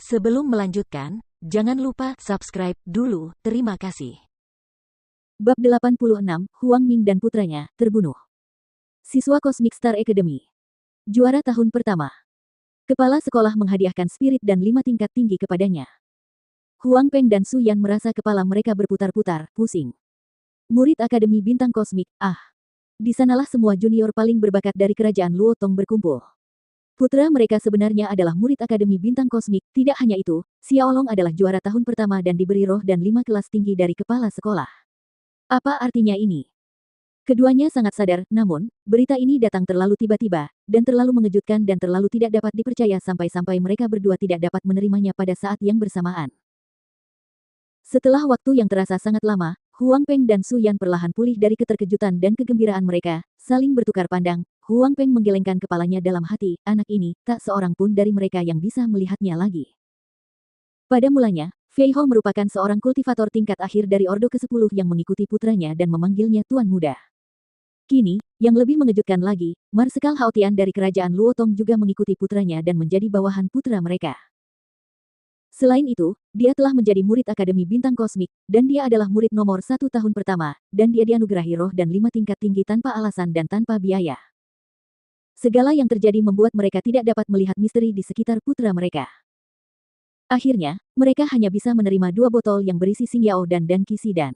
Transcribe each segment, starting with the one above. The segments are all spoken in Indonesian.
Sebelum melanjutkan, jangan lupa subscribe dulu, terima kasih. Bab 86, Huang Ming dan putranya, terbunuh. Siswa Cosmic Star Academy. Juara tahun pertama. Kepala sekolah menghadiahkan spirit dan 5 tingkat tinggi kepadanya. Huang Peng dan Su Yan merasa kepala mereka berputar-putar, pusing. Murid Akademi Bintang Kosmik, Di sanalah semua junior paling berbakat dari kerajaan Luotong berkumpul. Putra mereka sebenarnya adalah murid Akademi Bintang Kosmik, tidak hanya itu, Xiaolong adalah juara tahun pertama dan diberi roh dan 5 kelas tinggi dari kepala sekolah. Apa artinya ini? Keduanya sangat sadar, namun, berita ini datang terlalu tiba-tiba, dan terlalu mengejutkan dan terlalu tidak dapat dipercaya sampai-sampai mereka berdua tidak dapat menerimanya pada saat yang bersamaan. Setelah waktu yang terasa sangat lama, Huang Peng dan Su Yan perlahan pulih dari keterkejutan dan kegembiraan mereka, saling bertukar pandang. Huang Peng menggelengkan kepalanya dalam hati, anak ini, tak seorang pun dari mereka yang bisa melihatnya lagi. Pada mulanya, Fei Hou merupakan seorang kultivator tingkat akhir dari Ordo ke-10 yang mengikuti putranya dan memanggilnya Tuan Muda. Kini, yang lebih mengejutkan lagi, Marsekal Hao Tian dari kerajaan Luotong juga mengikuti putranya dan menjadi bawahan putra mereka. Selain itu, dia telah menjadi murid Akademi Bintang Kosmik, dan dia adalah murid nomor 1 tahun pertama, dan dia dianugerahi roh dan 5 tingkat tinggi tanpa alasan dan tanpa biaya. Segala yang terjadi membuat mereka tidak dapat melihat misteri di sekitar putra mereka. Akhirnya, mereka hanya bisa menerima 2 botol yang berisi Xingyao dan Qisidan.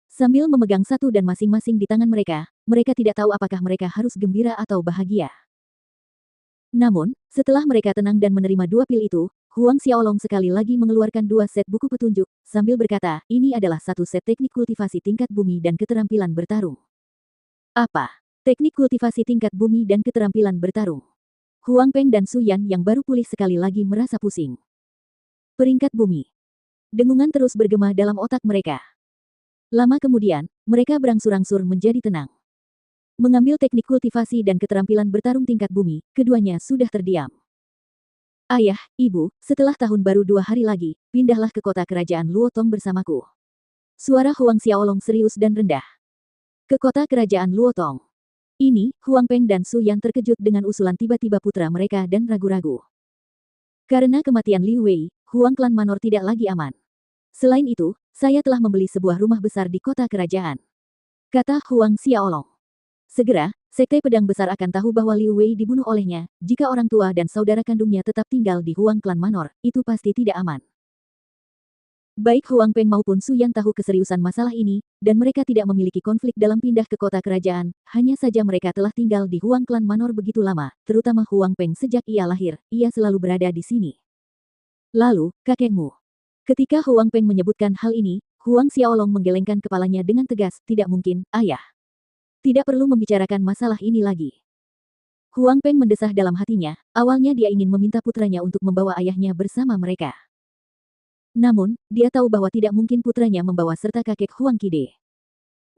Sambil memegang satu dan masing-masing di tangan mereka, mereka tidak tahu apakah mereka harus gembira atau bahagia. Namun, setelah mereka tenang dan menerima 2 pil itu, Huang Xiaolong sekali lagi mengeluarkan 2 set buku petunjuk, sambil berkata, ini adalah 1 set teknik kultivasi tingkat bumi dan keterampilan bertarung. Apa? Teknik kultivasi tingkat bumi dan keterampilan bertarung. Huang Peng dan Su Yan yang baru pulih sekali lagi merasa pusing. Peringkat bumi. Dengungan terus bergema dalam otak mereka. Lama kemudian, mereka berangsur-angsur menjadi tenang. Mengambil teknik kultivasi dan keterampilan bertarung tingkat bumi, keduanya sudah terdiam. Ayah, ibu, setelah tahun baru 2 hari lagi, pindahlah ke kota kerajaan Luotong bersamaku. Suara Huang Xiaolong serius dan rendah. Ke kota kerajaan Luotong. Ini, Huang Peng dan Su Yan terkejut dengan usulan tiba-tiba putra mereka dan ragu-ragu. Karena kematian Liu Wei, Huang Klan Manor tidak lagi aman. Selain itu, saya telah membeli sebuah rumah besar di kota kerajaan. Kata Huang Xiaolong. Segera, Sekte Pedang Besar akan tahu bahwa Liu Wei dibunuh olehnya. Jika orang tua dan saudara kandungnya tetap tinggal di Huang Klan Manor, itu pasti tidak aman. Baik Huang Peng maupun Su Yan tahu keseriusan masalah ini, dan mereka tidak memiliki konflik dalam pindah ke kota kerajaan, hanya saja mereka telah tinggal di Huang Klan Manor begitu lama, terutama Huang Peng sejak ia lahir, ia selalu berada di sini. Lalu, kakekmu. Ketika Huang Peng menyebutkan hal ini, Huang Xiaolong menggelengkan kepalanya dengan tegas, tidak mungkin, ayah. Tidak perlu membicarakan masalah ini lagi. Huang Peng mendesah dalam hatinya, awalnya dia ingin meminta putranya untuk membawa ayahnya bersama mereka. Namun, dia tahu bahwa tidak mungkin putranya membawa serta kakek Huang Qide.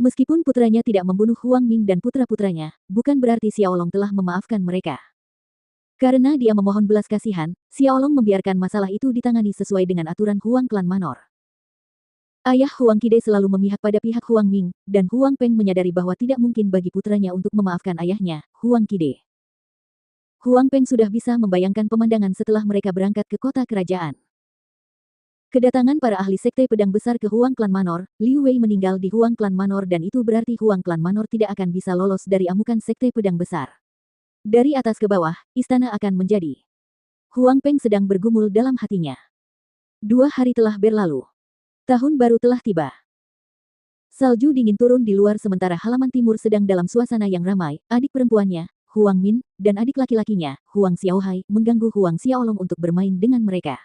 Meskipun putranya tidak membunuh Huang Ming dan putra-putranya, bukan berarti Xiaolong telah memaafkan mereka. Karena dia memohon belas kasihan, Xiaolong membiarkan masalah itu ditangani sesuai dengan aturan Huang Klan Manor. Ayah Huang Qide selalu memihak pada pihak Huang Ming, dan Huang Peng menyadari bahwa tidak mungkin bagi putranya untuk memaafkan ayahnya, Huang Qide. Huang Peng sudah bisa membayangkan pemandangan setelah mereka berangkat ke kota kerajaan. Kedatangan para ahli Sekte Pedang Besar ke Huang Klan Manor, Liu Wei meninggal di Huang Klan Manor dan itu berarti Huang Klan Manor tidak akan bisa lolos dari amukan Sekte Pedang Besar. Dari atas ke bawah, istana akan menjadi. Huang Peng sedang bergumul dalam hatinya. 2 hari telah berlalu. Tahun baru telah tiba. Salju dingin turun di luar sementara halaman timur sedang dalam suasana yang ramai. Adik perempuannya, Huang Min, dan adik laki-lakinya, Huang Xiaohai, mengganggu Huang Xiaolong untuk bermain dengan mereka.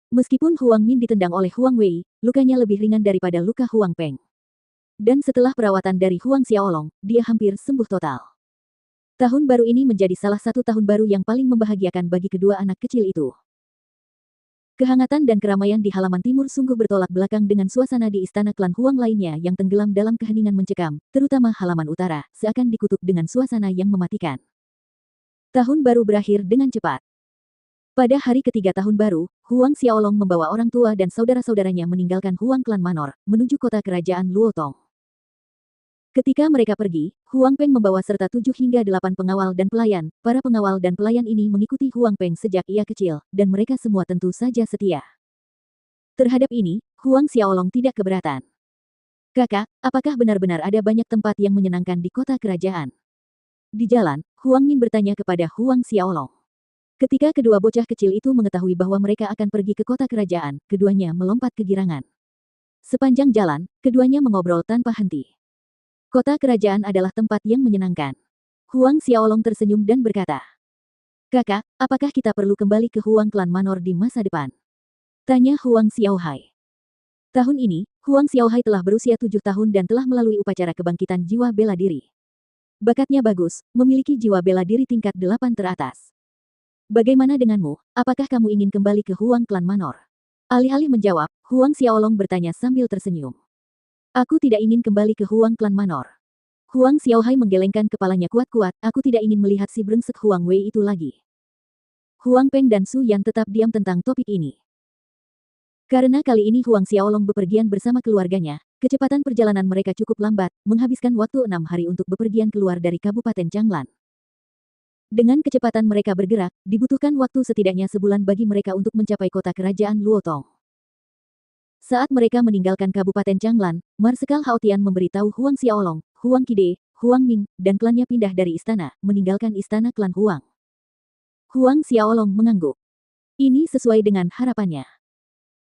Meskipun Huang Min ditendang oleh Huang Wei, lukanya lebih ringan daripada luka Huang Peng. Dan setelah perawatan dari Huang Xiaolong, dia hampir sembuh total. Tahun baru ini menjadi salah satu tahun baru yang paling membahagiakan bagi kedua anak kecil itu. Kehangatan dan keramaian di halaman timur sungguh bertolak belakang dengan suasana di istana klan Huang lainnya yang tenggelam dalam keheningan mencekam, terutama halaman utara, seakan dikutuk dengan suasana yang mematikan. Tahun baru berakhir dengan cepat. Pada hari ketiga tahun baru, Huang Xiaolong membawa orang tua dan saudara-saudaranya meninggalkan Huang Klan Manor, menuju kota kerajaan Luotong. Ketika mereka pergi, Huang Peng membawa serta 7 hingga 8 pengawal dan pelayan. Para pengawal dan pelayan ini mengikuti Huang Peng sejak ia kecil, dan mereka semua tentu saja setia. Terhadap ini, Huang Xiaolong tidak keberatan. Kakak, apakah benar-benar ada banyak tempat yang menyenangkan di kota kerajaan? Di jalan, Huang Min bertanya kepada Huang Xiaolong. Ketika kedua bocah kecil itu mengetahui bahwa mereka akan pergi ke kota kerajaan, keduanya melompat kegirangan. Sepanjang jalan, keduanya mengobrol tanpa henti. Kota kerajaan adalah tempat yang menyenangkan. Huang Xiaolong tersenyum dan berkata, "Kakak, apakah kita perlu kembali ke Huang Klan Manor di masa depan?" Tanya Huang Xiaohai. Tahun ini, Huang Xiaohai telah berusia 7 tahun dan telah melalui upacara kebangkitan jiwa bela diri. Bakatnya bagus, memiliki jiwa bela diri tingkat 8 teratas. Bagaimana denganmu, apakah kamu ingin kembali ke Huang Klan Manor? Alih-alih menjawab, Huang Xiaolong bertanya sambil tersenyum. Aku tidak ingin kembali ke Huang Klan Manor. Huang Xiaohai menggelengkan kepalanya kuat-kuat, aku tidak ingin melihat si brengsek Huang Wei itu lagi. Huang Peng dan Su Yan tetap diam tentang topik ini. Karena kali ini Huang Xiaolong bepergian bersama keluarganya, kecepatan perjalanan mereka cukup lambat, menghabiskan waktu 6 hari untuk bepergian keluar dari Kabupaten Changlan. Dengan kecepatan mereka bergerak, dibutuhkan waktu setidaknya sebulan bagi mereka untuk mencapai kota kerajaan Luotong. Saat mereka meninggalkan Kabupaten Changlan, Marsekal Hao Tian memberitahu Huang Xiaolong, Huang Qide, Huang Ming, dan klannya pindah dari istana, meninggalkan istana klan Huang. Huang Xiaolong mengangguk. Ini sesuai dengan harapannya.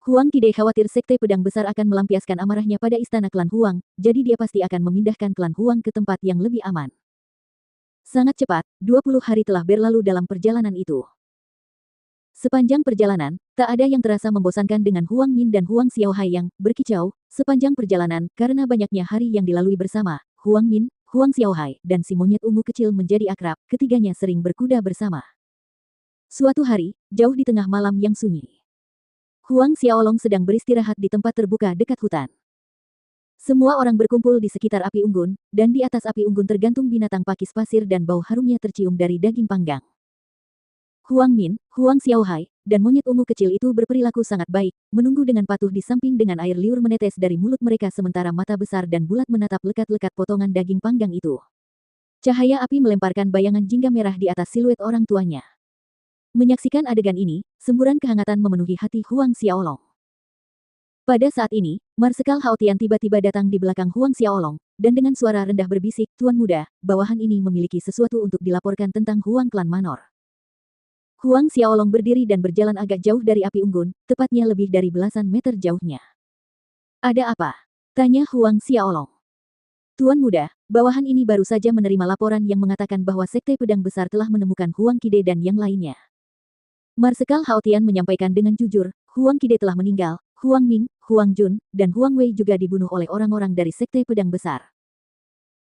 Huang Qide khawatir Sekte Pedang Besar akan melampiaskan amarahnya pada istana klan Huang, jadi dia pasti akan memindahkan klan Huang ke tempat yang lebih aman. Sangat cepat, 20 hari telah berlalu dalam perjalanan itu. Sepanjang perjalanan, tak ada yang terasa membosankan dengan Huang Min dan Huang Xiaohai yang berkicau. Sepanjang perjalanan, karena banyaknya hari yang dilalui bersama, Huang Min, Huang Xiaohai, dan si monyet ungu kecil menjadi akrab, ketiganya sering berkuda bersama. Suatu hari, jauh di tengah malam yang sunyi, Huang Xiaolong sedang beristirahat di tempat terbuka dekat hutan. Semua orang berkumpul di sekitar api unggun, dan di atas api unggun tergantung binatang pakis pasir dan bau harumnya tercium dari daging panggang. Huang Min, Huang Xiaohai, dan monyet ungu kecil itu berperilaku sangat baik, menunggu dengan patuh di samping dengan air liur menetes dari mulut mereka sementara mata besar dan bulat menatap lekat-lekat potongan daging panggang itu. Cahaya api melemparkan bayangan jingga merah di atas siluet orang tuanya. Menyaksikan adegan ini, semburan kehangatan memenuhi hati Huang Xiaolong. Pada saat ini, Marsekal Hao Tian tiba-tiba datang di belakang Huang Xiaolong, dan dengan suara rendah berbisik, "Tuan muda, bawahan ini memiliki sesuatu untuk dilaporkan tentang Huang Klan Manor." Huang Xiaolong berdiri dan berjalan agak jauh dari api unggun, tepatnya lebih dari belasan meter jauhnya. "Ada apa?" tanya Huang Xiaolong. "Tuan muda, bawahan ini baru saja menerima laporan yang mengatakan bahwa Sekte Pedang Besar telah menemukan Huang Qide dan yang lainnya." Marsekal Hao Tian menyampaikan dengan jujur, Huang Qide telah meninggal, Huang Ming, Huang Jun, dan Huang Wei juga dibunuh oleh orang-orang dari Sekte Pedang Besar.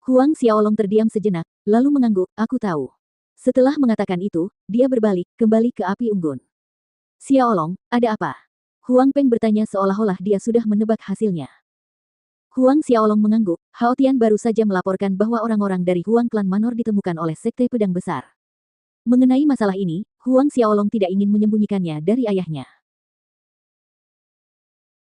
Huang Xiaolong terdiam sejenak, lalu mengangguk, "Aku tahu." Setelah mengatakan itu, dia berbalik, kembali ke api unggun. "Xiaolong, ada apa?" Huang Peng bertanya seolah-olah dia sudah menebak hasilnya. Huang Xiaolong mengangguk, "Hao Tian baru saja melaporkan bahwa orang-orang dari Huang Klan Manor ditemukan oleh Sekte Pedang Besar. Mengenai masalah ini, Huang Xiaolong tidak ingin menyembunyikannya dari ayahnya.